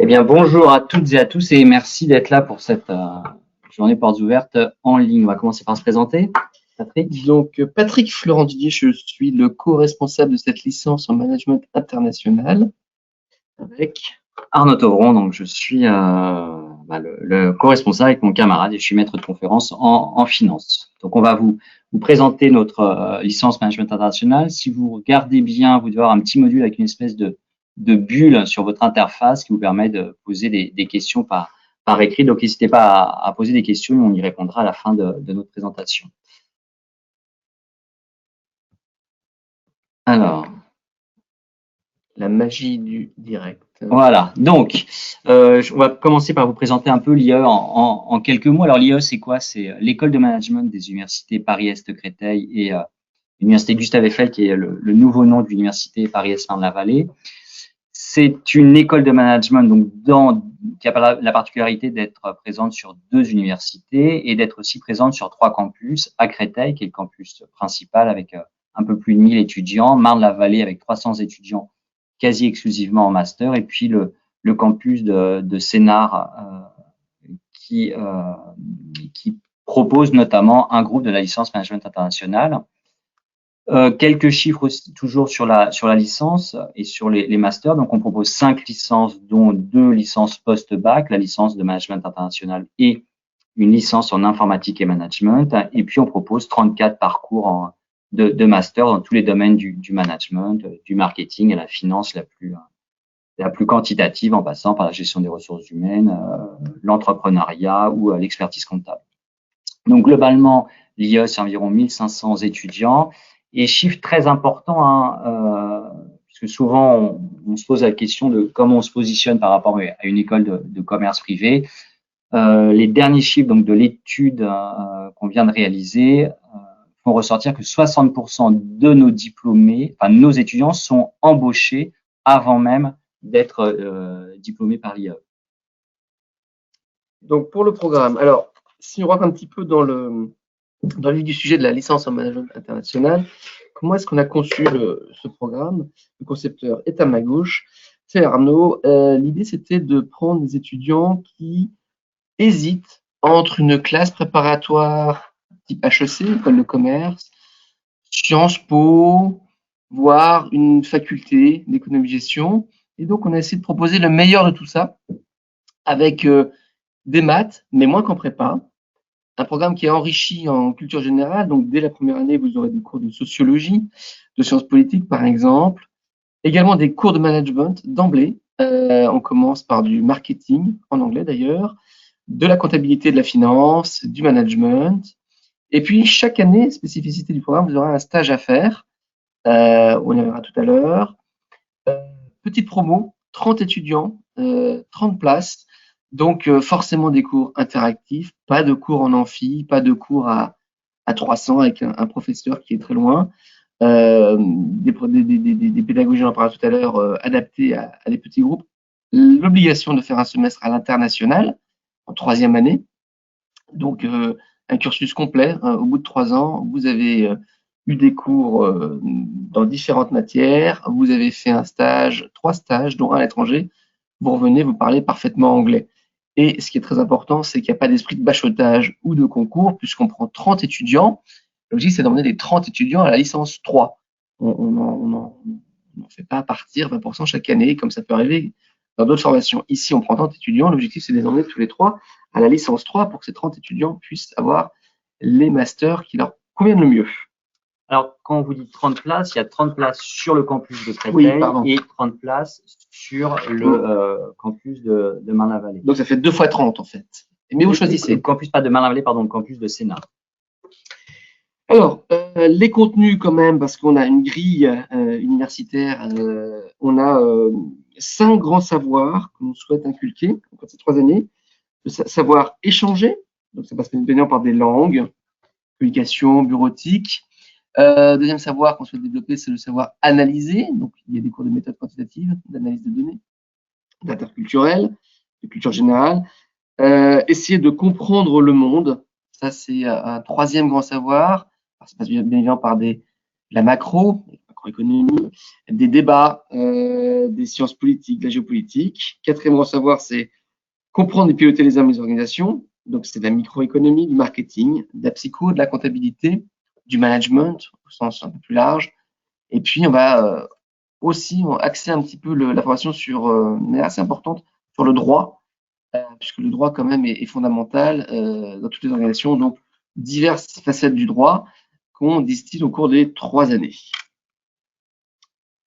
Eh bien, bonjour à toutes et à tous et merci d'être là pour cette journée portes ouvertes en ligne. On va commencer par se présenter. Patrick. Donc, Patrick Florent-Didier, je suis le co-responsable de cette licence en management international avec Arnaud Tovron, donc je suis le co-responsable avec mon camarade et je suis maître de conférence en finance. Donc, on va vous présenter notre licence management international. Si vous regardez bien, vous devez avoir un petit module avec une espèce de bulle sur votre interface qui vous permet de poser des questions par écrit. Donc, n'hésitez pas à poser des questions et on y répondra à la fin de notre présentation. Alors, la magie du direct. Voilà, donc on va commencer par vous présenter un peu l'IE en quelques mots. Alors l'IE, c'est quoi? C'est l'école de management des universités Paris-Est Créteil et l'université Gustave Eiffel, qui est le nouveau nom de l'université Paris-Est Marne-la-Vallée. C'est une école de management donc qui a la particularité d'être présente sur 2 universités et d'être aussi présente sur 3 campus, à Créteil, qui est le campus principal avec un peu plus de 1000 étudiants, Marne-la-Vallée avec 300 étudiants quasi exclusivement en master, et puis le campus de Sénart qui propose notamment un groupe de la licence management international. Quelques chiffres aussi, toujours sur la licence et sur les masters. Donc, on propose 5 licences, dont 2 licences post-bac, la licence de management international et une licence en informatique et management. Et puis, on propose 34 parcours de master dans tous les domaines du management, du marketing et la finance la plus quantitative, en passant par la gestion des ressources humaines, l'entrepreneuriat ou l'expertise comptable. Donc, globalement, l'IE, c'est environ 1500 étudiants. Et chiffre très important, puisque souvent on se pose la question de comment on se positionne par rapport à une école de commerce privé. Les derniers chiffres donc de l'étude qu'on vient de réaliser font ressortir que 60% de nos diplômés, enfin nos étudiants, sont embauchés avant même d'être diplômés par l'IE. Donc, pour le programme, alors, si on rentre un petit peu dans le vif du sujet de la licence en management international, comment est-ce qu'on a conçu ce programme? Le concepteur est à ma gauche, c'est Arnaud. L'idée, c'était de prendre des étudiants qui hésitent entre une classe préparatoire type HEC, école de commerce, Sciences Po, voire une faculté d'économie-gestion. Et donc, on a essayé de proposer le meilleur de tout ça avec des maths, mais moins qu'en prépa. Un programme qui est enrichi en culture générale. Donc, dès la première année, vous aurez des cours de sociologie, de sciences politiques, par exemple. Également des cours de management d'emblée. On commence par du marketing, en anglais d'ailleurs, de la comptabilité, de la finance, du management. Et puis, chaque année, spécificité du programme, vous aurez un stage à faire. On y reviendra tout à l'heure. Petite promo, 30 étudiants, 30 places. Donc, forcément des cours interactifs, pas de cours en amphi, pas de cours à 300 avec un professeur qui est très loin. Des pédagogies, on en parlera tout à l'heure, adaptées à des petits groupes. L'obligation de faire un semestre à l'international en 3e année. Donc, un cursus complet. Au bout de 3 ans, vous avez eu des cours dans différentes matières. Vous avez fait 3 stages, dont un à l'étranger. Vous revenez, vous parlez parfaitement anglais. Et ce qui est très important, c'est qu'il n'y a pas d'esprit de bachotage ou de concours, puisqu'on prend 30 étudiants. L'objectif, c'est d'emmener les 30 étudiants à la licence 3. On n'en fait pas partir 20% chaque année, comme ça peut arriver dans d'autres formations. Ici, on prend 30 étudiants. L'objectif, c'est de les emmener tous les 3 à la licence 3 pour que ces 30 étudiants puissent avoir les masters qui leur conviennent le mieux. Alors, quand vous dites 30 places, il y a 30 places sur le campus de Créteil et 30 places sur le campus de Marne-la-Vallée. Donc, ça fait 2 fois 30 en fait. Mais vous choisissez. Le campus, pas de Marne-la-Vallée, pardon, le campus de Sénart. Alors, les contenus quand même, parce qu'on a une grille universitaire, on a 5 grands savoirs que l'on souhaite inculquer dans ces 3 années. Le savoir échanger, donc ça passe bien par des langues, communication, bureautique. Deuxième savoir qu'on souhaite développer, c'est le savoir analyser. Donc, il y a des cours de méthode quantitative, d'analyse de données, d'interculturel, de culture générale. Essayer de comprendre le monde, ça c'est un 3e grand savoir. Alors, ça passe bien évidemment par la macroéconomie, des débats, des sciences politiques, de la géopolitique. Quatrièmement, savoir, c'est comprendre et piloter les hommes et les organisations. Donc, c'est de la microéconomie, du marketing, de la psycho, de la comptabilité, du management au sens un peu plus large. Et puis, on va aussi axer un petit peu la formation sur, mais assez importante, sur le droit, puisque le droit quand même est fondamental dans toutes les organisations. Donc, diverses facettes du droit qu'on distille au cours des 3 années.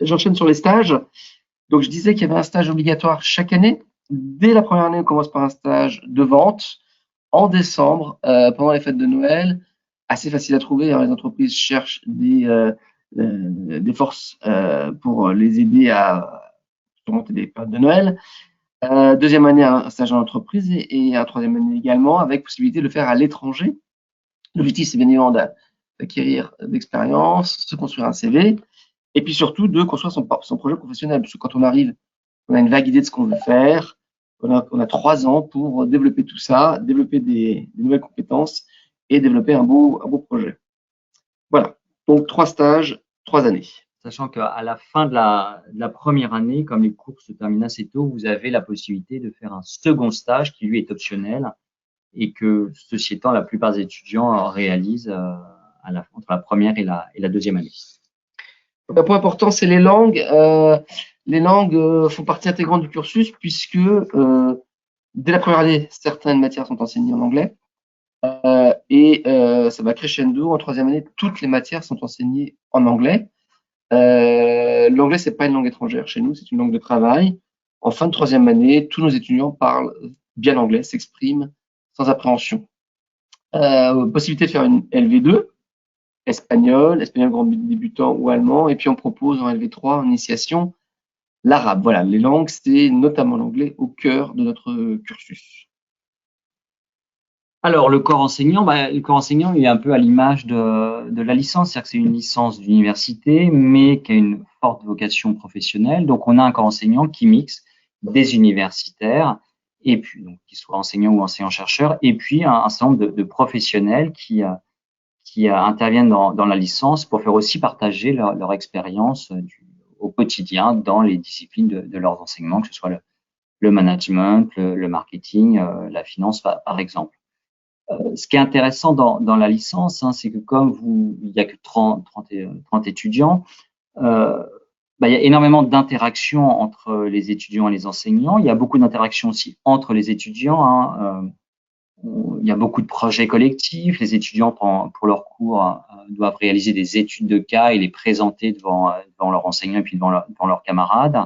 J'enchaîne sur les stages. Donc, je disais qu'il y avait un stage obligatoire chaque année. Dès la première année, on commence par un stage de vente en décembre, pendant les fêtes de Noël. Assez facile à trouver, hein, les entreprises cherchent des forces pour les aider à surmonter des périodes de Noël. Deuxième année, un stage en entreprise et un troisième année également, avec possibilité de le faire à l'étranger. L'objectif, c'est bien évidemment d'acquérir d'expérience, se construire un CV, et puis surtout de construire son projet professionnel. Parce que quand on arrive, on a une vague idée de ce qu'on veut faire, on a 3 ans pour développer tout ça, développer des nouvelles compétences et développer un beau projet. Voilà, donc 3 stages, 3 années. Sachant qu'à la fin de la première année, comme les cours se terminent assez tôt, vous avez la possibilité de faire un second stage qui lui est optionnel et que, ceci étant, la plupart des étudiants réalisent entre la première et la deuxième année. Donc, un point important, c'est les langues. Les langues font partie intégrante du cursus puisque dès la première année, certaines matières sont enseignées en anglais. Ça va crescendo. En troisième année, toutes les matières sont enseignées en anglais. L'anglais, c'est pas une langue étrangère chez nous, c'est une langue de travail. En fin de troisième année, tous nos étudiants parlent bien anglais, s'expriment sans appréhension. Possibilité de faire une LV2, espagnol grand débutant ou allemand, et puis on propose en LV3, en initiation, l'arabe. Voilà, les langues, c'est notamment l'anglais au cœur de notre cursus. Alors, le corps enseignant, il est un peu à l'image de la licence, c'est-à-dire que c'est une licence d'université, mais qui a une forte vocation professionnelle. Donc, on a un corps enseignant qui mixe des universitaires, et puis, donc, qu'ils soient enseignants ou enseignants-chercheurs, et puis un certain nombre de professionnels qui interviennent dans la licence pour faire aussi partager leur expérience au quotidien dans les disciplines de leurs enseignements, que ce soit le management, le marketing, la finance, par exemple. Ce qui est intéressant dans la licence, hein, c'est que il y a que 30 étudiants, il y a énormément d'interactions entre les étudiants et les enseignants. Il y a beaucoup d'interactions aussi entre les étudiants. Hein, il y a beaucoup de projets collectifs. Les étudiants, pour leurs cours, doivent réaliser des études de cas et les présenter devant leurs enseignants et puis devant leurs camarades.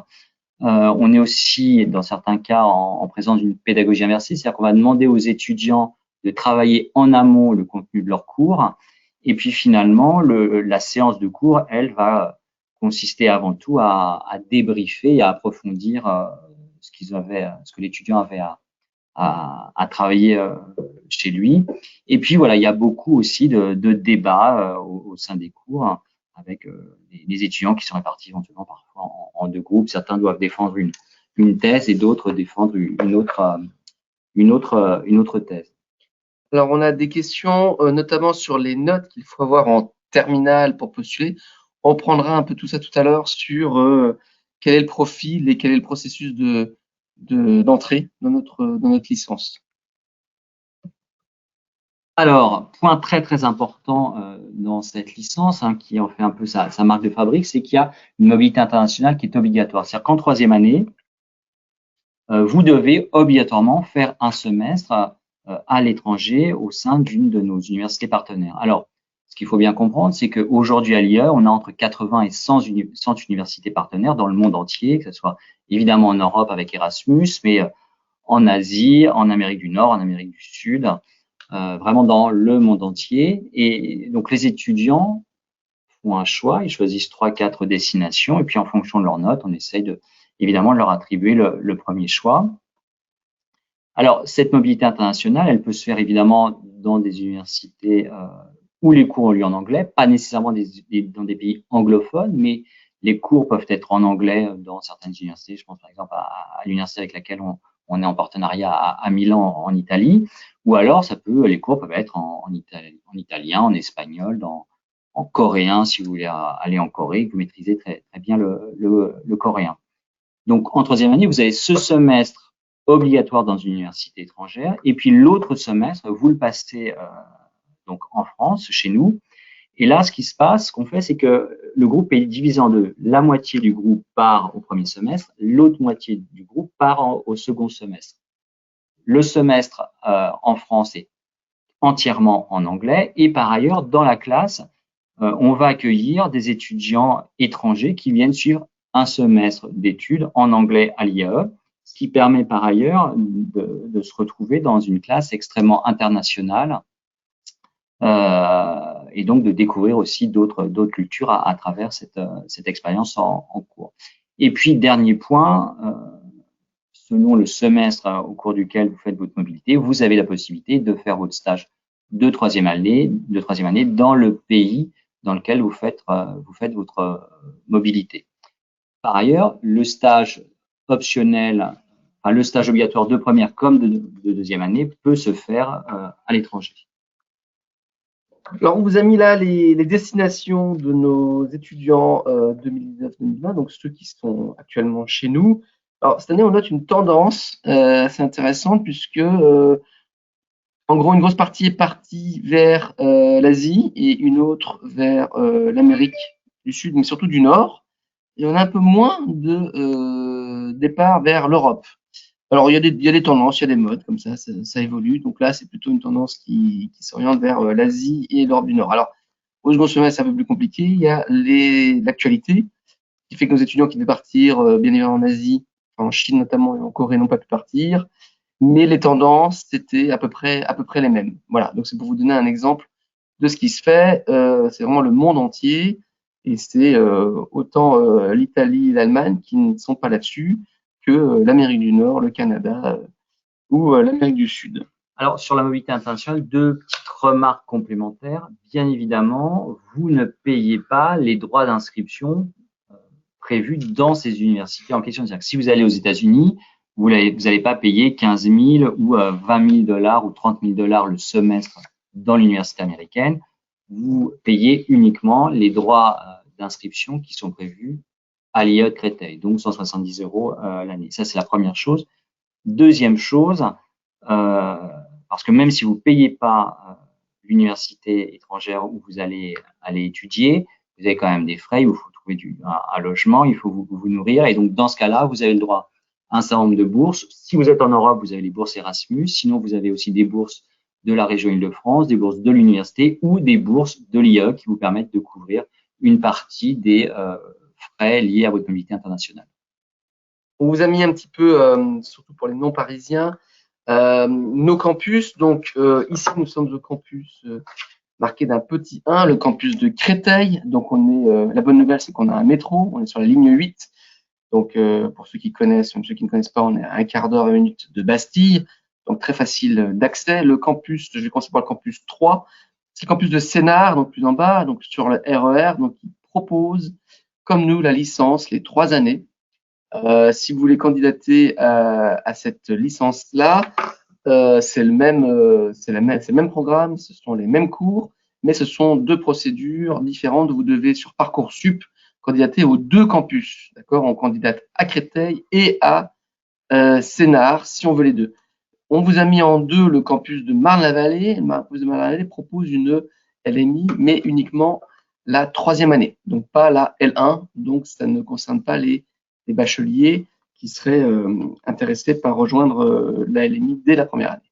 On est aussi, dans certains cas, en présence d'une pédagogie inversée, c'est-à-dire qu'on va demander aux étudiants de travailler en amont le contenu de leur cours. Et puis finalement, la séance de cours, elle, va consister avant tout à débriefer et à approfondir ce que l'étudiant avait à travailler chez lui. Et puis voilà, il y a beaucoup aussi de débats au sein des cours avec les étudiants qui sont répartis éventuellement parfois en deux groupes. Certains doivent défendre une thèse et d'autres défendre une autre thèse. Alors, on a des questions, notamment sur les notes qu'il faut avoir en terminale pour postuler. On prendra un peu tout ça tout à l'heure sur quel est le profil et quel est le processus d'entrée dans notre licence. Alors, point très très important dans cette licence, hein, qui en fait un peu sa marque de fabrique, c'est qu'il y a une mobilité internationale qui est obligatoire. C'est-à-dire qu'en troisième année, vous devez obligatoirement faire un semestre à l'étranger au sein d'une de nos universités partenaires. Alors, ce qu'il faut bien comprendre, c'est qu'aujourd'hui à l'IE, on a entre 80 et 100 universités partenaires dans le monde entier, que ce soit évidemment en Europe avec Erasmus, mais en Asie, en Amérique du Nord, en Amérique du Sud, vraiment dans le monde entier. Et donc les étudiants font un choix, ils choisissent 3-4 destinations, et puis en fonction de leurs notes, on essaye évidemment de leur attribuer le premier choix. Alors, cette mobilité internationale, elle peut se faire évidemment dans des universités où les cours ont lieu en anglais, pas nécessairement dans des pays anglophones, mais les cours peuvent être en anglais dans certaines universités. Je pense par exemple à l'université avec laquelle on est en partenariat à Milan, en Italie, ou alors les cours peuvent être en italien, en espagnol, en coréen si vous voulez aller en Corée, que vous maîtrisez très, très bien le coréen. Donc, en troisième année, vous avez ce semestre obligatoire dans une université étrangère, et puis l'autre semestre, vous le passez donc en France, chez nous. Et là, ce qui se passe, ce qu'on fait, c'est que le groupe est divisé en deux. La moitié du groupe part au premier semestre, l'autre moitié du groupe part au second semestre. Le semestre en France est entièrement en anglais, et par ailleurs, dans la classe, on va accueillir des étudiants étrangers qui viennent suivre un semestre d'études en anglais à l'IAE, ce qui permet par ailleurs de se retrouver dans une classe extrêmement internationale et donc de découvrir aussi d'autres cultures à travers cette expérience en cours. Et puis, dernier point, selon le semestre au cours duquel vous faites votre mobilité, vous avez la possibilité de faire votre stage de troisième année dans le pays dans lequel vous faites votre mobilité. Par ailleurs, le stage optionnel, enfin, le stage obligatoire de première comme de deuxième année peut se faire à l'étranger. Alors, on vous a mis là les destinations de nos étudiants 2019-2020, donc ceux qui sont actuellement chez nous. Alors, cette année, on note une tendance assez intéressante puisque, en gros, une grosse partie est partie vers l'Asie et une autre vers l'Amérique du Sud, mais surtout du Nord. Et on a un peu moins de départ vers l'Europe. Alors, il y a des tendances, il y a des modes, comme ça évolue. Donc là, c'est plutôt une tendance qui s'oriente vers l'Asie et l'Europe du Nord. Alors, au second semestre, c'est un peu plus compliqué. Il y a l'actualité, qui fait que nos étudiants qui devaient partir, bien évidemment, en Asie, en Chine notamment, et en Corée, n'ont pas pu partir. Mais les tendances, c'était à peu près les mêmes. Voilà, donc c'est pour vous donner un exemple de ce qui se fait. C'est vraiment le monde entier. Et c'est autant l'Italie et l'Allemagne qui ne sont pas là-dessus que l'Amérique du Nord, le Canada ou l'Amérique du Sud. Alors, sur la mobilité internationale, deux petites remarques complémentaires. Bien évidemment, vous ne payez pas les droits d'inscription prévus dans ces universités en question. C'est-à-dire que si vous allez aux États-Unis, vous n'allez pas payer 15 000 ou 20 000 dollars ou 30 000 dollars le semestre dans l'université américaine. Vous payez uniquement les droits d'inscription qui sont prévus à l'IE de Créteil, donc 170 € l'année. Ça, c'est la première chose. Deuxième chose, parce que même si vous ne payez pas l'université étrangère où vous allez étudier, vous avez quand même des frais, il vous faut trouver un logement, il faut vous nourrir. Et donc, dans ce cas-là, vous avez le droit à un certain nombre de bourses. Si vous êtes en Europe, vous avez les bourses Erasmus. Sinon, vous avez aussi des bourses de la région Île-de-France, des bourses de l'université ou des bourses de l'IE qui vous permettent de couvrir une partie des frais liés à votre mobilité internationale. On vous a mis un petit peu, surtout pour les non-parisiens, nos campus. Donc, ici, nous sommes au campus marqué d'un petit 1, le campus de Créteil. Donc, la bonne nouvelle, c'est qu'on a un métro, on est sur la ligne 8. Donc, pour ceux qui connaissent, même ceux qui ne connaissent pas, on est à un quart d'heure, 20 minutes de Bastille. Donc, très facile d'accès. Le campus, je vais commencer par le campus 3. C'est le campus de Sénart, donc plus en bas, donc sur le RER. Donc, il propose, comme nous, la licence, les 3 années. Si vous voulez candidater à cette licence-là, c'est le même programme, ce sont les mêmes cours, mais ce sont deux procédures différentes. Vous devez sur Parcoursup candidater aux deux campus. D'accord, on candidate à Créteil et à Sénart si on veut les deux. On vous a mis en deux le campus de Marne-la-Vallée. Le campus de Marne-la-Vallée propose une LMI, mais uniquement la 3e année, donc pas la L1. Donc ça ne concerne pas les bacheliers qui seraient intéressés par rejoindre la LMI dès la 1re année.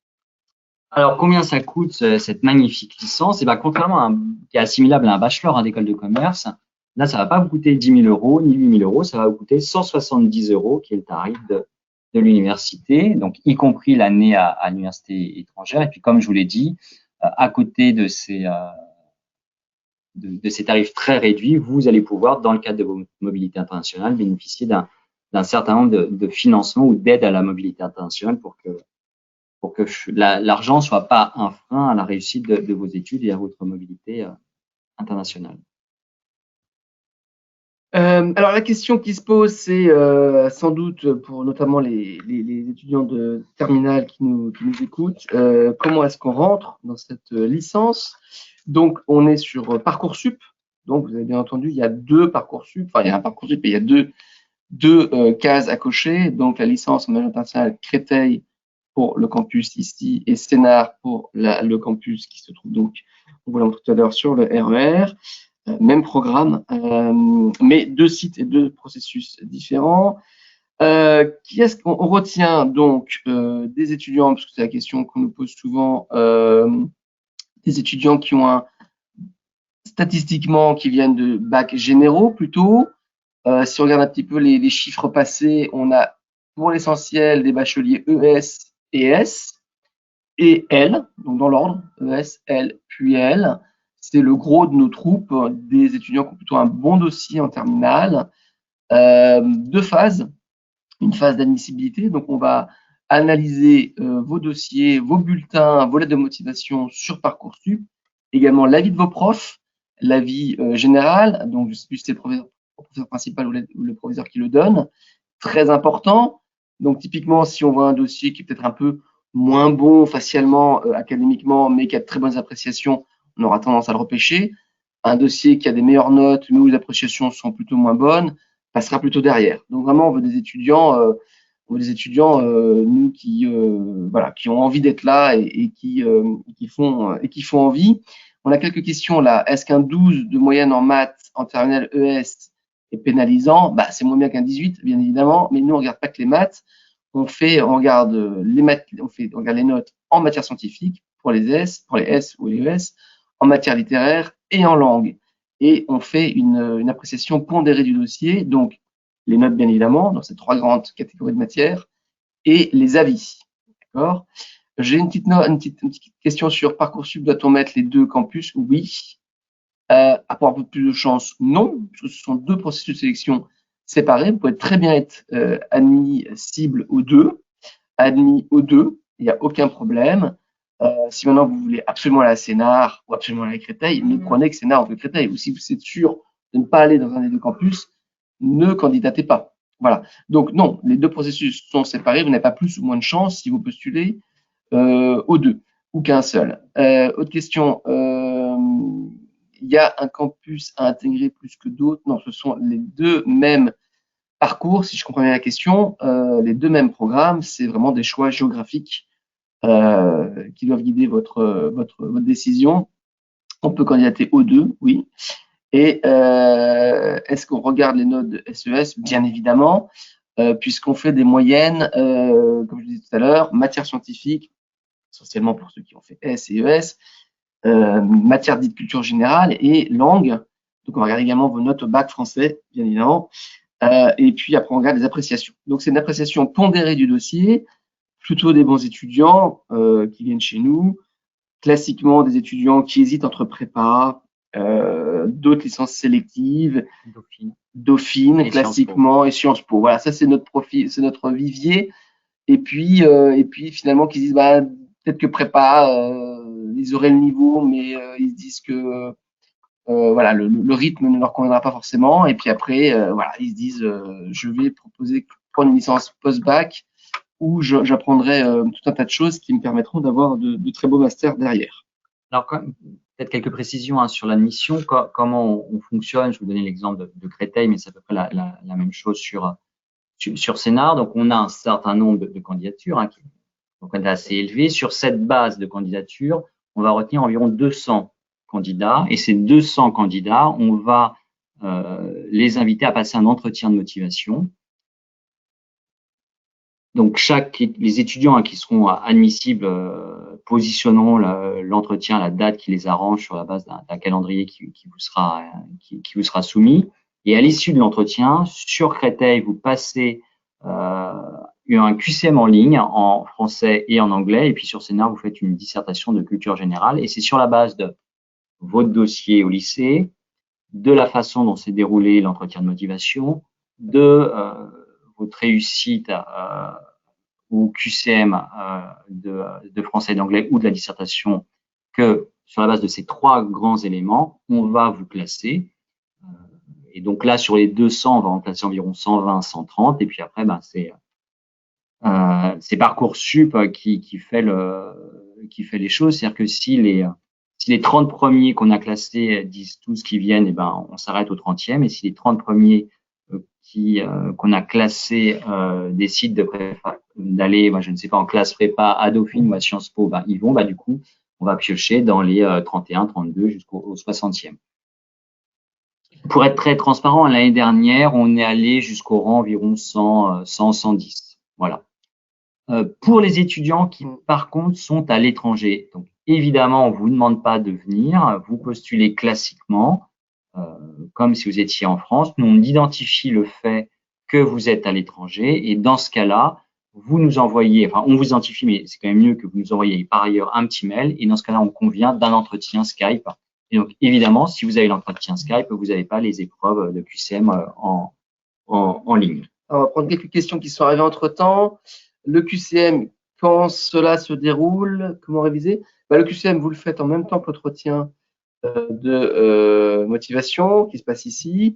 Alors, combien ça coûte cette magnifique licence? Et ben, contrairement qui est assimilable à un bachelor d'école de commerce, là, ça va pas vous coûter 10 000 € ni 8 000 €, ça va vous coûter 170 €, qui est le tarif de l'université, donc y compris l'année à l'université étrangère. Et puis, comme je vous l'ai dit, à côté de ces tarifs très réduits, vous allez pouvoir, dans le cadre de vos mobilités internationales, bénéficier d'un certain nombre de financements ou d'aides à la mobilité internationale pour que l'argent soit pas un frein à la réussite de vos études et à votre mobilité internationale. Alors la question qui se pose, c'est sans doute pour notamment les étudiants de terminale qui nous écoutent, comment est-ce qu'on rentre dans cette licence? Donc on est sur Parcoursup. Donc, vous avez bien entendu, il y a deux Parcoursup, enfin, il y a un Parcoursup et il y a deux cases à cocher. Donc, la licence en management international Créteil pour le campus ici et Sénart pour le campus qui se trouve donc, on vous l'a montré tout à l'heure, sur le RER. Même programme, mais deux sites et deux processus différents. Qui est-ce qu'on retient donc des étudiants, parce que c'est la question qu'on nous pose souvent, des étudiants qui ont statistiquement qui viennent de bacs généraux plutôt. Si on regarde un petit peu les chiffres passés, on a pour l'essentiel des bacheliers ES et S et L, donc dans l'ordre, ES, L, puis L. C'est le gros de nos troupes, des étudiants qui ont plutôt un bon dossier en terminale. Deux phases, une phase d'admissibilité, donc on va analyser vos dossiers, vos bulletins, vos lettres de motivation sur Parcoursup, également l'avis de vos profs, l'avis général, donc je ne sais plus si c'est le professeur principal ou le professeur qui le donne, très important. Donc typiquement, si on voit un dossier qui est peut-être un peu moins bon facialement, académiquement, mais qui a de très bonnes appréciations, on aura tendance à le repêcher. Un dossier qui a des meilleures notes, mais où les appréciations sont plutôt moins bonnes, passera plutôt derrière. Donc vraiment, on veut des étudiants, nous qui voilà, qui ont envie d'être là et qui font envie. On a quelques questions là. Est-ce qu'un 12 de moyenne en maths en terminale ES est pénalisant? Bah, c'est moins bien qu'un 18, bien évidemment, mais nous on regarde pas que les maths. On regarde les maths, on regarde les notes en matière scientifique pour les S ou les ES, en matière littéraire et en langue. Et on fait une appréciation pondérée du dossier, donc les notes bien évidemment, dans ces trois grandes catégories de matières, et les avis. D'accord. J'ai une petite question sur Parcoursup, doit-on mettre les deux campus? Oui. Avoir un peu plus de chance? Non, parce que ce sont deux processus de sélection séparés. Vous pouvez très bien être admis cible aux deux, admis aux deux, il n'y a aucun problème. Si maintenant vous voulez absolument aller à Sénart ou absolument aller à Créteil, ne prenez que Sénart ou que Créteil. Ou si vous êtes sûr de ne pas aller dans un des deux campus, ne candidatez pas. Voilà. Donc non, les deux processus sont séparés. Vous n'avez pas plus ou moins de chance si vous postulez aux deux ou qu'un seul. Autre question. Il y a un campus à intégrer plus que d'autres? Non, ce sont les deux mêmes parcours, si je comprends bien la question, les deux mêmes programmes, c'est vraiment des choix géographiques qui doivent guider votre décision. On peut candidater aux deux, oui. Et est-ce qu'on regarde les notes de SES? Bien évidemment, puisqu'on fait des moyennes, comme je disais tout à l'heure, matière scientifique, essentiellement pour ceux qui ont fait S et ES, matière dite culture générale et langue. Donc on regarde également vos notes au bac français, bien évidemment. Et puis après, on regarde les appréciations. Donc, c'est une appréciation pondérée du dossier, plutôt des bons étudiants qui viennent chez nous, classiquement des étudiants qui hésitent entre prépa, d'autres licences sélectives, Dauphine Et classiquement, et Sciences Po. Voilà, ça c'est notre profil, c'est notre vivier. Et puis finalement, qui se disent, bah, peut-être que prépa, ils auraient le niveau, mais ils se disent que voilà, le rythme ne leur conviendra pas forcément. Et puis après, voilà, ils se disent, je vais prendre une licence post-bac où j'apprendrai tout un tas de choses qui me permettront d'avoir de très beaux masters derrière. Alors, peut-être quelques précisions sur l'admission. Comment on fonctionne? Je vous donnais l'exemple de Créteil, mais c'est à peu près la même chose sur Sénart. Donc, on a un certain nombre de candidatures qui est assez élevé. Sur cette base de candidatures, on va retenir environ 200 candidats. Et ces 200 candidats, on va les inviter à passer un entretien de motivation. Donc, les étudiants qui seront admissibles positionneront l'entretien à la date qui les arrange sur la base d'un calendrier qui vous sera soumis. Et à l'issue de l'entretien, sur Créteil, vous passez un QCM en ligne en français et en anglais. Et puis sur Sénart, vous faites une dissertation de culture générale. Et c'est sur la base de votre dossier au lycée, de la façon dont s'est déroulé l'entretien de motivation, de votre réussite ou QCM de français et d'anglais ou de la dissertation, que sur la base de ces trois grands éléments, on va vous classer. Et donc là, sur les 200, on va en classer environ 120, 130. Et puis après, c'est Parcoursup qui fait les choses. C'est-à-dire que si Si les 30 premiers qu'on a classés disent tous qu'ils viennent, eh ben, on s'arrête au 30e. Et si les 30 premiers qu'on a classés décident d'aller, je ne sais pas, en classe prépa à Dauphine ou à Sciences Po, ben, ils vont, du coup, on va piocher dans les 31, 32 jusqu'au 60e. Pour être très transparent, l'année dernière, on est allé jusqu'au rang environ 100, 110. Voilà. Pour les étudiants qui, par contre, sont à l'étranger, donc évidemment, on vous demande pas de venir, vous postulez classiquement, comme si vous étiez en France. Nous, on identifie le fait que vous êtes à l'étranger et dans ce cas-là, vous nous envoyez, enfin, on vous identifie, mais c'est quand même mieux que vous nous envoyiez par ailleurs un petit mail et dans ce cas-là, on convient d'un entretien Skype. Et donc, évidemment, si vous avez l'entretien Skype, vous n'avez pas les épreuves de QCM en ligne. On va prendre quelques questions qui sont arrivées entre-temps. Le QCM, quand cela se déroule, comment réviser? Le QCM, vous le faites en même temps que l'entretien de motivation qui se passe ici,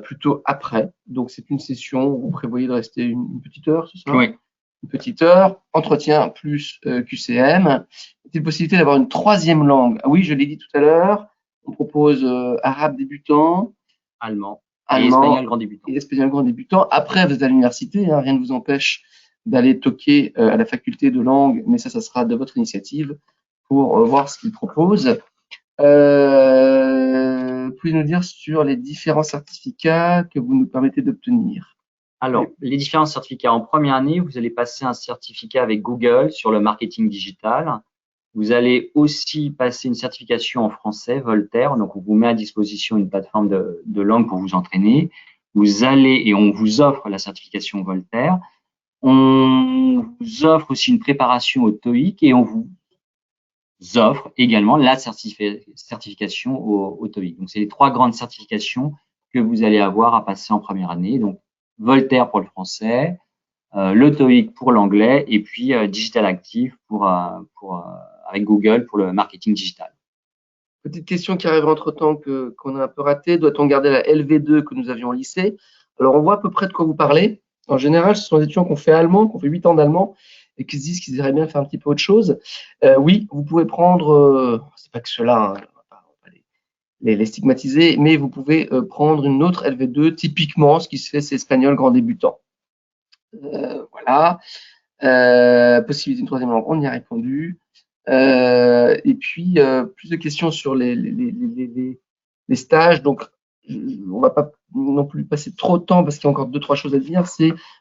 plutôt après. Donc, c'est une session où vous prévoyez de rester une petite heure, c'est ça? Oui. Une petite heure, entretien plus QCM. Il y a possibilité d'avoir une troisième langue. Ah oui, je l'ai dit tout à l'heure. On propose arabe débutant, allemand et espagnol grand débutant. Et espagnol grand débutant. Après, vous êtes à l'université, rien ne vous empêche d'aller toquer à la faculté de langue, mais ça sera de votre initiative pour voir ce qu'ils proposent. Pouvez-vous nous dire sur les différents certificats que vous nous permettez d'obtenir? Alors, les différents certificats. En première année, vous allez passer un certificat avec Google sur le marketing digital. Vous allez aussi passer une certification en français, Voltaire. Donc, on vous met à disposition une plateforme de langue pour vous entraîner. Vous allez, et on vous offre la certification Voltaire. On vous offre aussi une préparation au TOEIC et on vous offre également la certification au TOEIC. Donc, c'est les 3 grandes certifications que vous allez avoir à passer en première année. Donc, Voltaire pour le français, le TOEIC pour l'anglais et puis Digital Active avec Google pour le marketing digital. Petite question qui arrive entre-temps qu'on a un peu raté. Doit-on garder la LV2 que nous avions au lycée? Alors, on voit à peu près de quoi vous parlez. En général, ce sont des étudiants qui ont fait allemand, qui ont fait 8 ans d'allemand et qui se disent qu'ils aimeraient bien faire un petit peu autre chose. Oui, vous pouvez prendre, c'est pas que cela, hein, on va pas les stigmatiser, mais vous pouvez prendre une autre LV2. Typiquement, ce qui se fait, c'est espagnol grand débutant. Voilà. Possibilité d'une troisième langue, on y a répondu. Et puis, plus de questions sur les stages. Donc, on va pas non plus passer trop de temps parce qu'il y a encore 2-3 choses à dire.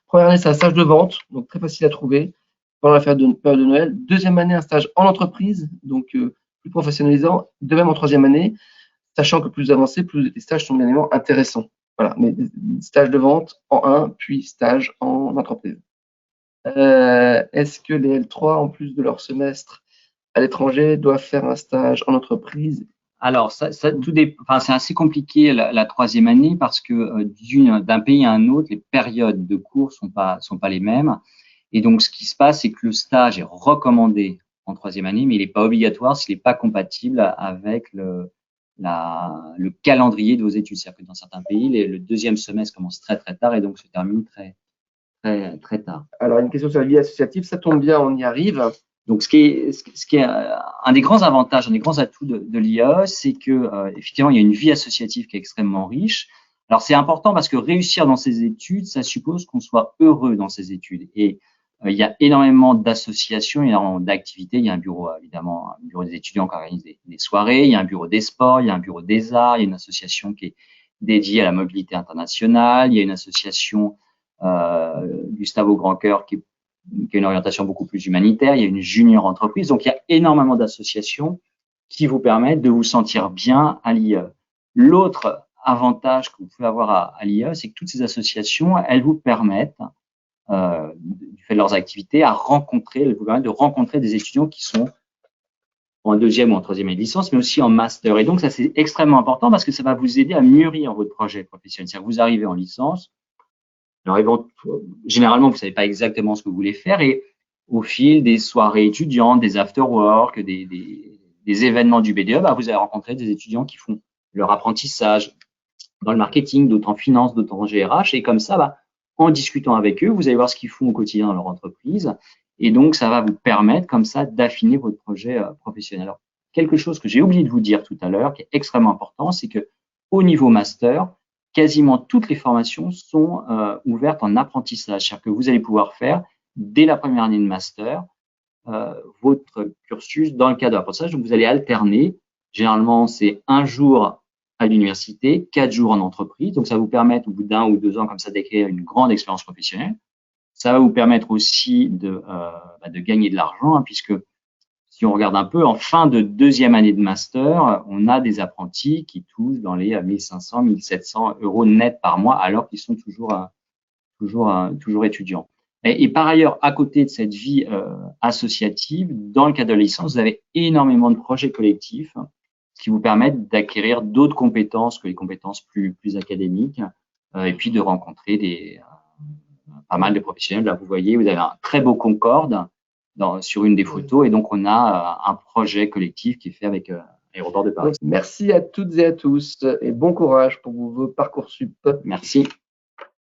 Première année, c'est un stage de vente, donc très facile à trouver pendant la période de Noël. Deuxième année, un stage en entreprise, donc plus professionnalisant. De même en troisième année, sachant que plus avancé, plus les stages sont bien évidemment intéressants. Voilà, mais stage de vente en 1, puis stage en entreprise. Est-ce que les L3, en plus de leur semestre à l'étranger, doivent faire un stage en entreprise? Alors, tout enfin, c'est assez compliqué la troisième année parce que d'un pays à un autre, les périodes de cours sont pas les mêmes. Et donc, ce qui se passe, c'est que le stage est recommandé en troisième année, mais il n'est pas obligatoire s'il n'est pas compatible avec le calendrier de vos études. C'est-à-dire que dans certains pays, le deuxième semestre commence très très tard et donc se termine très très très tard. Alors, une question sur la vie associative, ça tombe bien, on y arrive. Donc, ce qui est un des grands avantages, un des grands atouts de l'IAE, c'est que effectivement, il y a une vie associative qui est extrêmement riche. Alors, c'est important parce que réussir dans ses études, ça suppose qu'on soit heureux dans ses études. Et il y a énormément d'associations, énormément d'activités. Il y a un bureau, évidemment, un bureau des étudiants qui organise des soirées. Il y a un bureau des sports, il y a un bureau des arts. Il y a une association qui est dédiée à la mobilité internationale. Il y a une association Gustave Grand-Cœur qui a une orientation beaucoup plus humanitaire, il y a une junior entreprise, donc il y a énormément d'associations qui vous permettent de vous sentir bien à l'IE. L'autre avantage que vous pouvez avoir à l'IE, c'est que toutes ces associations, elles vous permettent, du fait de leurs activités, elles vous permettent de rencontrer des étudiants qui sont en deuxième ou en troisième année de licence, mais aussi en master. Et donc, ça, c'est extrêmement important parce que ça va vous aider à mûrir votre projet professionnel. C'est-à-dire que vous arrivez en licence, alors, généralement, vous savez pas exactement ce que vous voulez faire et au fil des soirées étudiantes, des after-work, des événements du BDE, vous allez rencontrer des étudiants qui font leur apprentissage dans le marketing, d'autres en finance, d'autres en GRH. Et comme ça, en discutant avec eux, vous allez voir ce qu'ils font au quotidien dans leur entreprise. Et donc, ça va vous permettre comme ça d'affiner votre projet professionnel. Alors, quelque chose que j'ai oublié de vous dire tout à l'heure, qui est extrêmement important, c'est que au niveau master, quasiment toutes les formations sont ouvertes en apprentissage. C'est-à-dire que vous allez pouvoir faire, dès la première année de master, votre cursus dans le cadre de l'apprentissage. Donc, vous allez alterner. Généralement, c'est 1 jour à l'université, 4 jours en entreprise. Donc, ça va vous permettre, au bout d'1 ou 2 ans, comme ça, d'acquérir une grande expérience professionnelle. Ça va vous permettre aussi de gagner de l'argent, hein, puisque si on regarde un peu, en fin de 2e année de master, on a des apprentis qui touchent dans les 1500, 1700 euros net par mois, alors qu'ils sont toujours étudiants. Et par ailleurs, à côté de cette vie associative, dans le cadre de la licence, vous avez énormément de projets collectifs qui vous permettent d'acquérir d'autres compétences que les compétences plus académiques, et puis de rencontrer pas mal de professionnels. Là, vous voyez, vous avez un très beau Concorde sur une des photos, et donc on a un projet collectif qui est fait avec Aéroport de Paris. Donc, merci à toutes et à tous et bon courage pour vos Parcoursup. Merci.